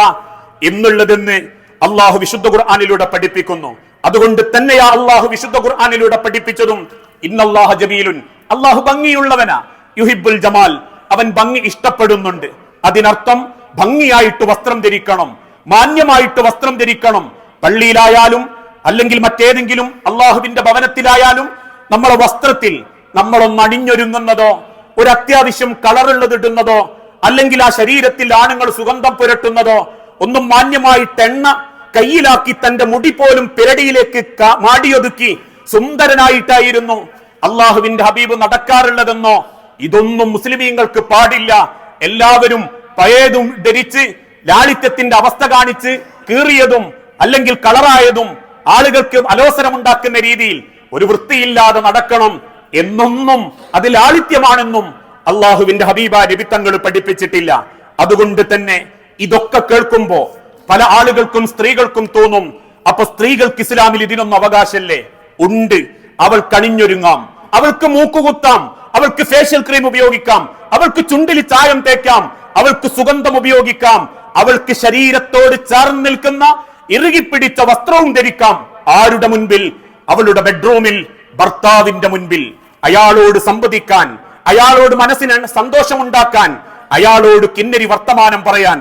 എന്നുള്ളതെന്ന് അള്ളാഹു വിശുദ്ധ ഖുർആനിലൂടെ പഠിപ്പിക്കുന്നു. അതുകൊണ്ട് തന്നെയാ അള്ളാഹു വിശുദ്ധ ഖുർആനിലൂടെ പഠിപ്പിച്ചതും ഇന്നല്ലാഹ ജമീലുൻ, അള്ളാഹു ഭംഗിയുള്ളവനാ, യുഹിബ്ബുൽ ജമാൽ, അവൻ ഭംഗി ഇഷ്ടപ്പെടുന്നുണ്ട്. അതിനർത്ഥം ഭംഗിയായിട്ട് വസ്ത്രം ധരിക്കണം, മാന്യമായിട്ട് വസ്ത്രം ധരിക്കണം. പള്ളിയിലായാലും അല്ലെങ്കിൽ മറ്റേതെങ്കിലും അള്ളാഹുവിന്റെ ഭവനത്തിലായാലും നമ്മളെ വസ്ത്രത്തിൽ നമ്മളൊന്ന് അണിഞ്ഞൊരുങ്ങുന്നതോ ഒരു അത്യാവശ്യം കളറുള്ളത് ഇടുന്നതോ അല്ലെങ്കിൽ ആ ശരീരത്തിൽ ആണുങ്ങൾ സുഗന്ധം പുരട്ടുന്നതോ ഒന്നും മാന്യമായിട്ട് എണ്ണ കയ്യിലാക്കി തന്റെ മുടി പോലും പിരടിയിലേക്ക് മാടിയൊതുക്കി സുന്ദരനായിട്ടായിരുന്നു അള്ളാഹുവിന്റെ ഹബീബ് നടക്കാറുള്ളതെന്നോ? ഇതൊന്നും മുസ്ലിമീങ്ങൾക്ക് പാടില്ല. എല്ലാവരും പഴയതും ധരിച്ച് ലാളിത്യത്തിന്റെ അവസ്ഥ കാണിച്ച് കീറിയതും അല്ലെങ്കിൽ കളറായതും ആളുകൾക്ക് അലോസരമുണ്ടാക്കുന്ന രീതിയിൽ ഒരു വൃത്തിയില്ലാതെ നടക്കണം എന്നൊന്നും അത് ലാളിത്യമാണെന്നും അള്ളാഹുവിന്റെ ഹബീബ നബി തങ്ങൾ പഠിപ്പിച്ചിട്ടില്ല. അതുകൊണ്ട് തന്നെ ഇതൊക്കെ കേൾക്കുമ്പോ പല ആളുകൾക്കും സ്ത്രീകൾക്കും തോന്നും, അപ്പൊ സ്ത്രീകൾക്ക് ഇസ്ലാമിൽ ഇതിനൊന്നും അവകാശമല്ലേ? ഉണ്ട്. അവൾ കണിഞ്ഞൊരുങ്ങാം, അവൾക്ക് മൂക്കുകുത്താം, അവൾക്ക് ഫേഷ്യൽ ക്രീം ഉപയോഗിക്കാം, അവൾക്ക് ചുണ്ടിൽ ചായം തേക്കാം, അവൾക്ക് സുഗന്ധം ഉപയോഗിക്കാം, അവൾക്ക് ശരീരത്തോട് ചേർന്ന് നിൽക്കുന്ന ഇറുകിപ്പിടിച്ച വസ്ത്രവും ധരിക്കാം. ആരുടെ മുൻപിൽ? അവളുടെ ബെഡ്റൂമിൽ, ഭർത്താവിന്റെ മുൻപിൽ. അയാളോട് സംവദിക്കാൻ, അയാളോട് മനസ്സിന് സന്തോഷമുണ്ടാക്കാൻ, അയാളോട് കിന്നരി വർത്തമാനം പറയാൻ.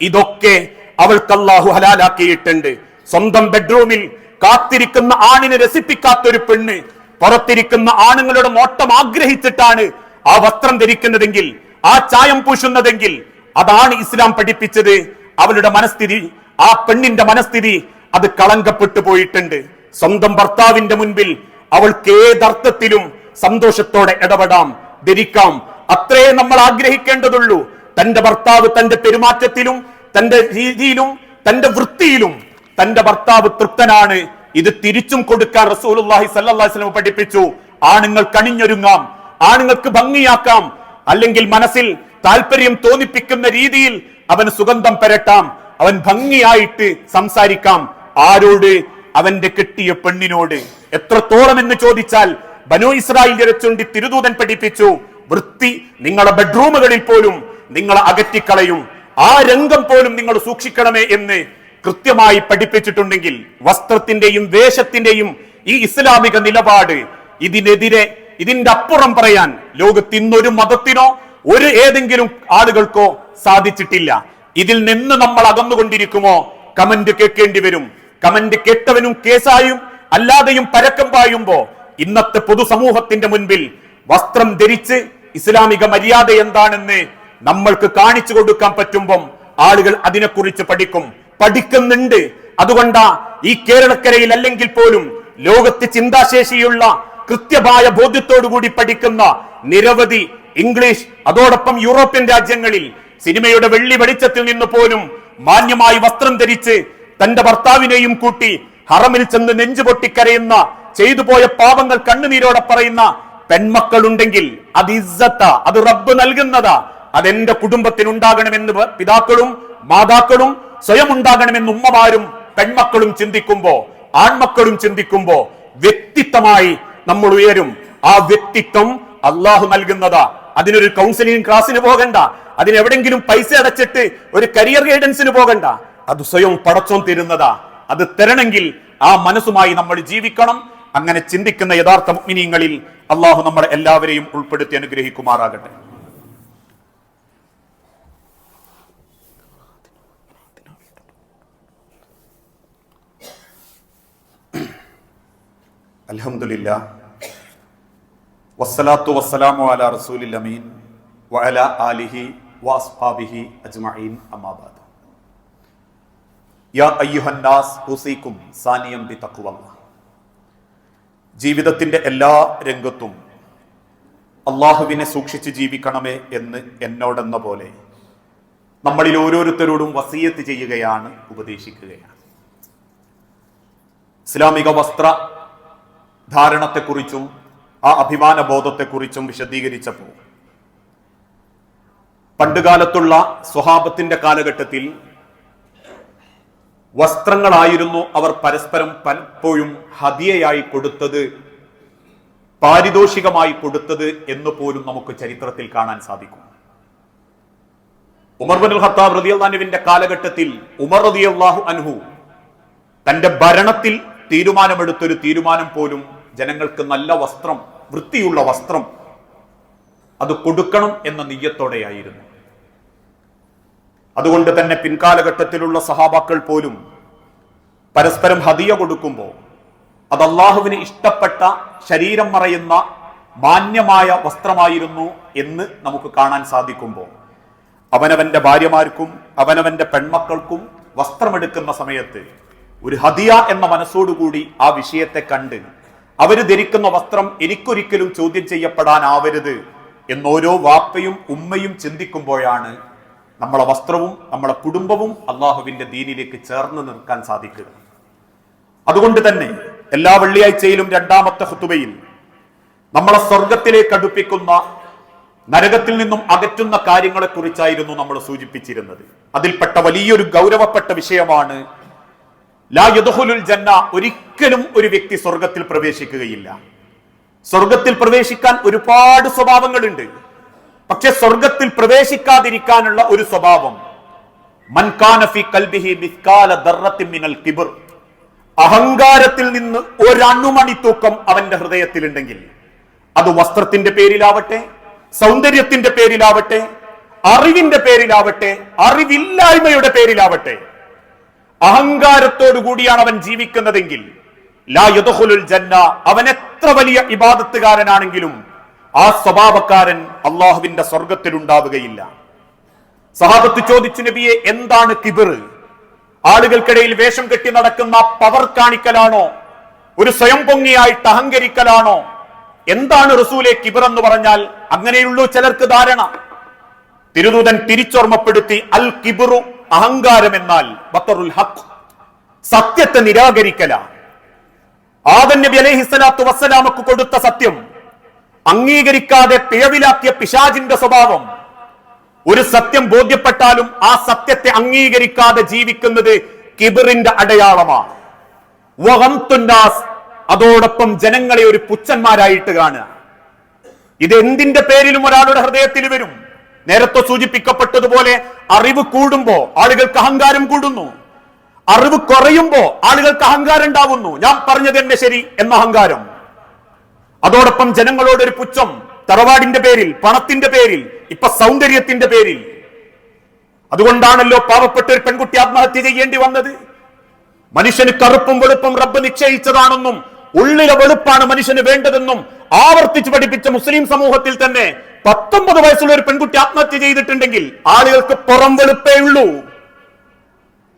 ഇതൊക്കെ അവൾക്ക് അല്ലാഹു ഹലാലാക്കിയിട്ടുണ്ട്. സ്വന്തം ബെഡ്റൂമിൽ കാത്തിരിക്കുന്ന ആണിനെ രസിപ്പിക്കാത്തൊരു പെണ്ണ് പുറത്തിരിക്കുന്ന ആണുങ്ങളുടെ നോട്ടം ആഗ്രഹിച്ചിട്ടാണ് ആ വസ്ത്രം ധരിക്കുന്നതെങ്കിൽ, ആ ചായം പൂശുന്നതെങ്കിൽ, അതാണ് ഇസ്ലാം പഠിപ്പിച്ചത്. അവളുടെ മനസ്ഥിതി, ആ പെണ്ണിന്റെ മനസ്ഥിതി അത് കളങ്കപ്പെട്ടു പോയിട്ടുണ്ട്. സ്വന്തം ഭർത്താവിന്റെ മുൻപിൽ അവൾക്ക് ഏതർത്ഥത്തിലും സന്തോഷത്തോടെ ഇടപെടാം, ധരിക്കാം. അത്രേ നമ്മൾ ആഗ്രഹിക്കേണ്ടതുള്ളൂ. തന്റെ ഭർത്താവ് തന്റെ പെരുമാറ്റത്തിലും തന്റെ രീതിയിലും തന്റെ വൃത്തിയിലും തന്റെ ഭർത്താവ് തൃപ്തനാണ്. ഇത് തിരിച്ചും കൊടുക്കാൻ റസൂലുള്ളാഹി സ്വല്ലല്ലാഹി അലൈഹി വസല്ലം പഠിപ്പിച്ചു. ആണുങ്ങൾ കണിഞ്ഞൊരുങ്ങാം, ആണുങ്ങൾക്ക് ഭംഗിയാക്കാം, അല്ലെങ്കിൽ മനസ്സിൽ താല്പര്യം തോന്നിപ്പിക്കുന്ന രീതിയിൽ അവന് സുഗന്ധം പരട്ടാം, അവൻ ഭംഗിയായിട്ട് സംസാരിക്കാം. ആരോട്? അവന്റെ കെട്ടിയ പെണ്ണിനോട്. എത്രത്തോളം എന്ന് ചോദിച്ചാൽ ബനൂ ഇസ്രായേലിനെ ചൊല്ലി തിരുദൂതൻ പഠിപ്പിച്ചു, വൃത്തി നിങ്ങളുടെ ബെഡ്റൂമുകളിൽ പോലും നിങ്ങളെ അകറ്റിക്കളയും, ആ രംഗം പോലും നിങ്ങൾ സൂക്ഷിക്കണമേ എന്ന് കൃത്യമായി പഠിപ്പിച്ചിട്ടുണ്ടെങ്കിൽ വസ്ത്രത്തിന്റെയും വേഷത്തിന്റെയും ഈ ഇസ്ലാമിക നിലപാട് ഇതിനെതിരെ ഇതിന്റെ അപ്പുറം പറയാൻ ലോകത്ത് ഇന്നൊരു മതത്തിനോ ഒരു ഏതെങ്കിലും ആളുകൾക്കോ സാധിച്ചിട്ടില്ല. ഇതിൽ നിന്ന് നമ്മൾ അകന്നുകൊണ്ടിരിക്കുമോ? കമന്റ് കേൾക്കേണ്ടി വരും. കമന്റ് കേട്ടവനും കേസായും അല്ലാതെയും പരക്കം പായുമ്പോ ഇന്നത്തെ പൊതുസമൂഹത്തിന്റെ മുൻപിൽ വസ്ത്രം ധരിച്ച് ഇസ്ലാമിക മര്യാദ എന്താണെന്ന് നമ്മൾക്ക് കാണിച്ചു കൊടുക്കാൻ പറ്റുമ്പം ആളുകൾ അതിനെക്കുറിച്ച് പഠിക്കുന്നുണ്ട്. അതുകൊണ്ടാ ഈ കേരളക്കരയിൽ അല്ലെങ്കിൽ പോലും ലോകത്ത് ചിന്താശേഷിയുള്ള കൃത്യമായ ബോധ്യത്തോടുകൂടി പഠിക്കുന്ന നിരവധി ഇംഗ്ലീഷ്, അതോടൊപ്പം യൂറോപ്യൻ രാജ്യങ്ങളിൽ സിനിമയുടെ വെള്ളി വെളിച്ചത്തിൽ നിന്ന് പോലും മാന്യമായി വസ്ത്രം ധരിച്ച് തന്റെ ഭർത്താവിനെയും കൂട്ടി ഹറമിൽ ചെന്ന് നെഞ്ചുപൊട്ടിക്കരയുന്ന, ചെയ്തു പോയ പാപങ്ങൾ കണ്ണുനീരോടെ പറയുന്ന പെൺമക്കളുണ്ടെങ്കിൽ അത് ഇസ്സത്താ, അത് റബ്ബ് നൽകുന്നതാ. അതെന്റെ കുടുംബത്തിനുണ്ടാകണമെന്ന് പിതാക്കളും മാതാക്കളും സ്വയം ഉണ്ടാകണമെന്ന് ഉമ്മമാരും പെൺമക്കളും ചിന്തിക്കുമ്പോ, ആൺമക്കളും ചിന്തിക്കുമ്പോ വ്യക്തിത്വമായി നമ്മൾ ഉയരും. ആ വ്യക്തിത്വം അള്ളാഹു നൽകുന്നതാ. അതിനൊരു കൗൺസിലിംഗ് ക്ലാസ്സിന് പോകണ്ട, അതിനെവിടെങ്കിലും പൈസ അടച്ചിട്ട് ഒരു കരിയർ ഗൈഡൻസിന് പോകണ്ട. അത് സ്വയം പടച്ചോൻ തരുന്നതാ. അത് തരണമെങ്കിൽ ആ മനസ്സുമായി നമ്മൾ ജീവിക്കണം. അങ്ങനെ ചിന്തിക്കുന്ന യഥാർത്ഥ മുഅ്മിനീങ്ങളിൽ അള്ളാഹു നമ്മളെ എല്ലാവരെയും ഉൾപ്പെടുത്തി അനുഗ്രഹിക്കുമാറാകട്ടെ. അൽഹംദുലില്ലാഹ് വസ്സലാത്തു വസ്സലാമു അലാ റസൂലിൽ അമീൻ വഅലാ ആലിഹി വഅസ്ഹാബിഹി അജ്മഈൻ അമ്മാ ബഅദ്. യാ അയ്യുഹന്നാസ് ഉസീകും സാനിയം ബിതഖ്വല്ലാഹ്. ജീവിതത്തിന്റെ എല്ലാ രംഗത്തും അള്ളാഹുവിനെ സൂക്ഷിച്ച് ജീവിക്കണമേ എന്ന് എന്നോടെന്ന പോലെ നമ്മളിൽ ഓരോരുത്തരോടും വസിയത്ത് ചെയ്യുകയാണ്, ഉപദേശിക്കുകയാണ്. ഇസ്ലാമിക വസ്ത്ര ധാരണത്തെക്കുറിച്ചും ആ അഭിമാന ബോധത്തെക്കുറിച്ചും വിശദീകരിച്ചപ്പോൾ പണ്ടുകാലത്തുള്ള സ്വഹാബത്തിന്റെ കാലഘട്ടത്തിൽ വസ്ത്രങ്ങളായിരുന്നു അവർ പരസ്പരം പലപ്പോഴും ഹദിയയായി കൊടുത്തത്, പാരിതോഷികമായി കൊടുത്തത് എന്ന് പോലും നമുക്ക് ചരിത്രത്തിൽ കാണാൻ സാധിക്കും. ഉമർ ഇബ്നുൽ ഖത്താബ് റളിയല്ലാഹു അൻഹുവിന്റെ കാലഘട്ടത്തിൽ ഉമർ റളിയല്ലാഹു അൻഹു തന്റെ ഭരണത്തിൽ തീരുമാനമെടുത്തൊരു തീരുമാനം പോലും ജനങ്ങൾക്ക് നല്ല വസ്ത്രം, വൃത്തിയുള്ള വസ്ത്രം അത് കൊടുക്കണം എന്ന നിയ്യത്തോടെയായിരുന്നു. അതുകൊണ്ട് തന്നെ പിൻകാലഘട്ടത്തിലുള്ള സഹാബാക്കൾ പോലും പരസ്പരം ഹദിയ കൊടുക്കുമ്പോൾ അത് അള്ളാഹുവിന് ഇഷ്ടപ്പെട്ട, ശരീരം മറയുന്ന മാന്യമായ വസ്ത്രമായിരുന്നു എന്ന് നമുക്ക് കാണാൻ സാധിക്കുമ്പോൾ അവനവന്റെ ഭാര്യമാർക്കും അവനവന്റെ പെൺമക്കൾക്കും വസ്ത്രമെടുക്കുന്ന സമയത്ത് ഒരു ഹദിയ എന്ന മനസ്സോടുകൂടി ആ വിഷയത്തെ കണ്ട് അവര് ധരിക്കുന്ന വസ്ത്രം എനിക്കൊരിക്കലും ചോദ്യം ചെയ്യപ്പെടാനാവരുത് എന്നോരോ വാപ്പയും ഉമ്മയും ചിന്തിക്കുമ്പോഴാണ് നമ്മളെ വസ്ത്രവും നമ്മളെ കുടുംബവും അള്ളാഹുവിന്റെ ദീനിലേക്ക് ചേർന്ന് നിൽക്കാൻ സാധിക്കുക. അതുകൊണ്ട് തന്നെ എല്ലാ വെള്ളിയാഴ്ചയിലും രണ്ടാമത്തെ ഖുതുബയിൽ നമ്മളെ സ്വർഗത്തിലേക്ക് അടുപ്പിക്കുന്ന, നരകത്തിൽ നിന്നും അകറ്റുന്ന കാര്യങ്ങളെ കുറിച്ചായിരുന്നു നമ്മൾ സൂചിപ്പിച്ചിരുന്നത്. അതിൽപ്പെട്ട വലിയൊരു ഗൗരവപ്പെട്ട വിഷയമാണ് ലാ യദ്ഖുലുൽ ജന്ന. ഒരിക്കലും ഒരു വ്യക്തി സ്വർഗത്തിൽ പ്രവേശിക്കുകയില്ല. സ്വർഗത്തിൽ പ്രവേശിക്കാൻ ഒരുപാട് സ്വഭാവങ്ങളുണ്ട്. പക്ഷെ സ്വർഗത്തിൽ പ്രവേശിക്കാതിരിക്കാനുള്ള ഒരു സ്വഭാവം, മൻ കാന ഫീ ഖൽബിഹി മിസ്കാല ദർറത്തിൻ മിനൽ കിബ്ർ. അഹങ്കാരത്തിൽ നിന്ന് ഒരണുമണി തൂക്കം അവന്റെ ഹൃദയത്തിലുണ്ടെങ്കിൽ അത് വസ്ത്രത്തിന്റെ പേരിലാവട്ടെ, സൗന്ദര്യത്തിന്റെ പേരിലാവട്ടെ, അറിവിന്റെ പേരിലാവട്ടെ, അറിവില്ലായ്മയുടെ പേരിലാവട്ടെ, അഹങ്കാരത്തോടു കൂടിയാണ് അവൻ ജീവിക്കുന്നതെങ്കിൽ ലാ യദ്ഖുലുൽ ജന്ന. അവൻ എത്ര വലിയ ഇബാദത്തുകാരനാണെങ്കിലും ആ സ്വഭാവക്കാരൻ അള്ളാഹുവിന്റെ സ്വർഗത്തിൽ ഉണ്ടാവുകയില്ല. സഹാബത്ത് ചോദിച്ചു, നബിയെ, എന്താണ് കിബർ? ആളുകൾക്കിടയിൽ വേഷം കെട്ടി നടക്കുന്ന പവർ കാണിക്കലാണോ? ഒരു സ്വയം പൊങ്ങിയായിട്ട് അഹങ്കരിക്കലാണോ? എന്താണ് റസൂലെ കിബർ എന്ന് പറഞ്ഞാൽ? അങ്ങനെയുള്ളൂ ചിലർക്ക് ധാരണ. തിരുദൂതൻ തിരിച്ചോർമ്മപ്പെടുത്തി, അൽ കിബ്റു, അഹങ്കാരം എന്നാൽ ബത്തറുൽ ഹഖ്, സത്യത്തെ നിരാകരിക്കല. ആദം നബി അലൈഹിസ്സലാത്തു വസ്സലാമക്ക് കൊടുത്ത സത്യം അംഗീകരിക്കാതെ പിഴവിലാക്കിയ പിശാചിന്റെ സ്വഭാവം. ഒരു സത്യം ബോധ്യപ്പെട്ടാലും ആ സത്യത്തെ അംഗീകരിക്കാതെ ജീവിക്കുന്നത് കിബറിന്റെ അടയാളമാണ്. വഗംതുന്നാസ്, അതോടൊപ്പം ജനങ്ങളെ ഒരു പുച്ഛന്മാരായിട്ട് കാണുക. ഇത് എന്തിന്റെ പേരിലും ഒരാളുടെ ഹൃദയത്തിൽ വരും. നേരത്തെ സൂചിപ്പിക്കപ്പെട്ടതുപോലെ അറിവ് കൂടുമ്പോ ആളുകൾക്ക് അഹങ്കാരം കൂടുന്നു, അറിവ് കുറയുമ്പോ ആളുകൾക്ക് അഹങ്കാരം ഉണ്ടാവുന്നു. ഞാൻ പറഞ്ഞത് തന്നെ ശരി എന്ന അഹങ്കാരം. അതോടൊപ്പം ജനങ്ങളോടൊരു പുച്ഛം, തറവാടിന്റെ പേരിൽ, പണത്തിന്റെ പേരിൽ, ഇപ്പൊ സൗന്ദര്യത്തിന്റെ പേരിൽ. അതുകൊണ്ടാണല്ലോ പാവപ്പെട്ട ഒരു പെൺകുട്ടി ആത്മഹത്യ ചെയ്യേണ്ടി വന്നത്. മനുഷ്യന് കറുപ്പും വെളുപ്പും റബ്ബ് നിശ്ചയിച്ചതാണെന്നും ഉള്ളിലെ വെളുപ്പാണ് മനുഷ്യന് വേണ്ടതെന്നും ആവർത്തിച്ച് പഠിപ്പിച്ച മുസ്ലിം സമൂഹത്തിൽ തന്നെ 19 വയസ്സുള്ള ഒരു പെൺകുട്ടി ആത്മഹത്യ ചെയ്തിട്ടുണ്ടെങ്കിൽ ആളുകൾക്ക് പുറം വെളുപ്പേ ഉള്ളൂ,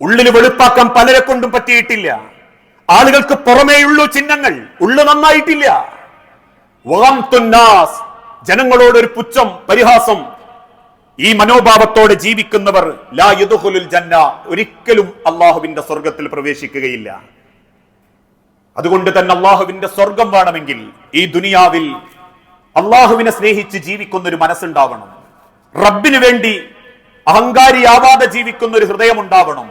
ഉള്ളിൽ വെളുപ്പാക്കാൻ പലരെ കൊണ്ടും പറ്റിയിട്ടില്ല. ആളുകൾക്ക് പുറമേയുള്ളൂ ചിഹ്നങ്ങൾ, ഉള്ളു നന്നായിട്ടില്ല. വഗംതുന്നാസ്, ജനങ്ങളോടൊരു പുച്ഛം, പരിഹാസം. ഈ മനോഭാവത്തോടെ ജീവിക്കുന്നവർ ലാ യദ്ഖുലുൽ ജന്ന, ഒരിക്കലും അള്ളാഹുവിന്റെ സ്വർഗത്തിൽ പ്രവേശിക്കുകയില്ല. അതുകൊണ്ട് തന്നെ അള്ളാഹുവിന്റെ സ്വർഗം വേണമെങ്കിൽ ഈ ദുനിയാവിൽ അള്ളാഹുവിനെ സ്നേഹിച്ച് ജീവിക്കുന്ന ഒരു മനസ്സുണ്ടാവണം. റബ്ബിന് വേണ്ടി അഹങ്കാരിയാവാതെ ജീവിക്കുന്ന ഒരു ഹൃദയം ഉണ്ടാവണം.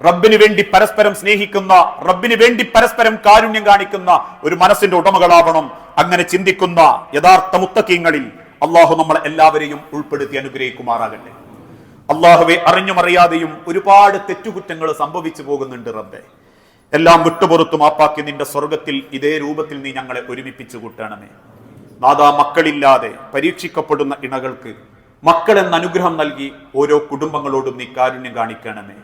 റബ്ബിന് വേണ്ടി പരസ്പരം സ്നേഹിക്കുന്ന, റബ്ബിന് വേണ്ടി പരസ്പരം കാരുണ്യം കാണിക്കുന്ന ഒരു മനസ്സിന്റെ ഉടമകളാവണം. അങ്ങനെ ചിന്തിക്കുന്ന യഥാർത്ഥ മുത്തഖീങ്ങളിൽ അള്ളാഹു നമ്മളെ എല്ലാവരെയും ഉൾപ്പെടുത്തി അനുഗ്രഹിക്കുമാറാകട്ടെ. അള്ളാഹുവെ, അറിഞ്ഞുമറിയാതെയും ഒരുപാട് തെറ്റുകുറ്റങ്ങൾ സംഭവിച്ചു പോകുന്നുണ്ട് റബ്ബെ. എല്ലാം വിട്ടുപുറത്തു മാപ്പാക്കി നിന്റെ സ്വർഗത്തിൽ ഇതേ രൂപത്തിൽ നീ ഞങ്ങളെ ഒരുമിപ്പിച്ചു കൂട്ടണമേ. നാദാ, മക്കളില്ലാതെ പരീക്ഷിക്കപ്പെടുന്ന ഇണകൾക്ക് മക്കളെന്ന അനുഗ്രഹം നൽകി ഓരോ കുടുംബങ്ങളോടും നീ കാരുണ്യം കാണിക്കണമേ.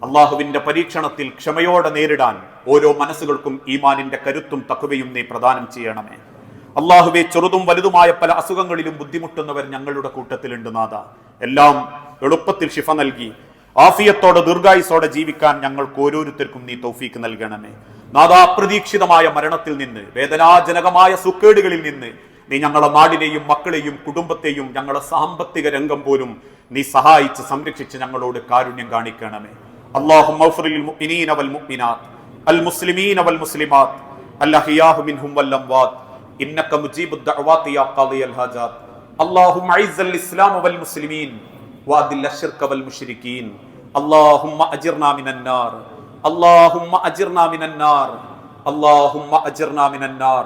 അള്ളാഹുവിന്റെ പരീക്ഷണത്തിൽ ക്ഷമയോടെ നേരിടാൻ ഓരോ മനസ്സുകൾക്കും ഈമാനിന്റെ കരുത്തും തഖ്വയും നീ പ്രദാനം ചെയ്യണമേ. അള്ളാഹുവെ, ചെറുതും വലുതുമായ പല അസുഖങ്ങളിലും ബുദ്ധിമുട്ടുന്നവർ ഞങ്ങളുടെ കൂട്ടത്തിലുണ്ട് നാഥ. എല്ലാം എളുപ്പത്തിൽ ശിഫ നൽകി ആഫിയത്തോടെ ദീർഘായുസോടെ ജീവിക്കാൻ ഞങ്ങൾക്ക് ഓരോരുത്തർക്കും നീ തൗഫീക്ക് നൽകണമേ. നാഥ, അപ്രതീക്ഷിതമായ മരണത്തിൽ നിന്ന്, വേദനാജനകമായ സുക്കേടുകളിൽ നിന്ന് നീ ഞങ്ങളുടെ നാടിനെയും മക്കളെയും കുടുംബത്തെയും ഞങ്ങളുടെ സാമ്പത്തിക രംഗം പോലും നീ സഹായിച്ച് സംരക്ഷിച്ച് ഞങ്ങളോട് കാരുണ്യം കാണിക്കണമേ. اللهم اغفر للمؤمنين والمؤمنات المسلمين والمسلمات الأحياء منهم والأموات إنك مجيب الدعوات يا قاضي الحاجات. اللهم أعز الإسلام والمسلمين وأذل الشرك والمشركين. اللهم أجرنا من النار. اللهم أجرنا من النار. اللهم أجرنا من النار.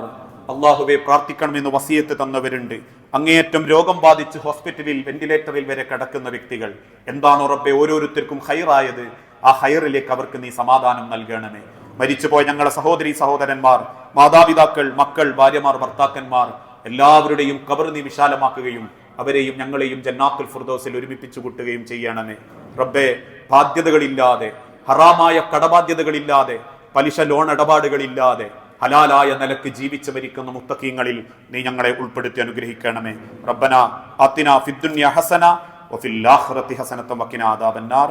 അള്ളാഹുവെ, പ്രാർത്ഥിക്കണമെന്ന് വസിയത്ത് തന്നവരുണ്ട്. അങ്ങേയറ്റം രോഗം ബാധിച്ച് ഹോസ്പിറ്റലിൽ വെന്റിലേറ്ററിൽ വരെ കിടക്കുന്ന വ്യക്തികൾ. എന്താണോ റബ്ബെ ഓരോരുത്തർക്കും ഹൈറായത്, ആ ഹൈറിലേക്ക് അവർക്ക് നീ സമാധാനം നൽകണമേ. മരിച്ചുപോയ ഞങ്ങളുടെ സഹോദരി സഹോദരന്മാർ, മാതാപിതാക്കൾ, മക്കൾ, ഭാര്യമാർ, ഭർത്താക്കന്മാർ എല്ലാവരുടെയും ഖബർ നീ വിശാലമാക്കുകയും അവരെയും ഞങ്ങളെയും ജന്നാത്തുൽ ഫിർദൗസിൽ ഒരുമിപ്പിച്ചു കൂട്ടുകയും ചെയ്യണമേ. റബ്ബെ, ബാധ്യതകളില്ലാതെ, ഹറാമായ കടബാധ്യതകളില്ലാതെ, പലിശ ലോൺ ഇടപാടുകളില്ലാതെ ഹലാലായ നിലക്ക് ജീവിച്ച് മരിക്കുന്ന മുത്തഖീങ്ങളിൽ നീ ഞങ്ങളെ ഉൾപ്പെടുത്തി അനുഗ്രഹിക്കണമേ. റബ്ബന ആതിനാ ഫിദ്ദുനിയ ഹസന വഫിൽ ആഖിറതി ഹസനത വഖിനാ അദാബന്നാർ.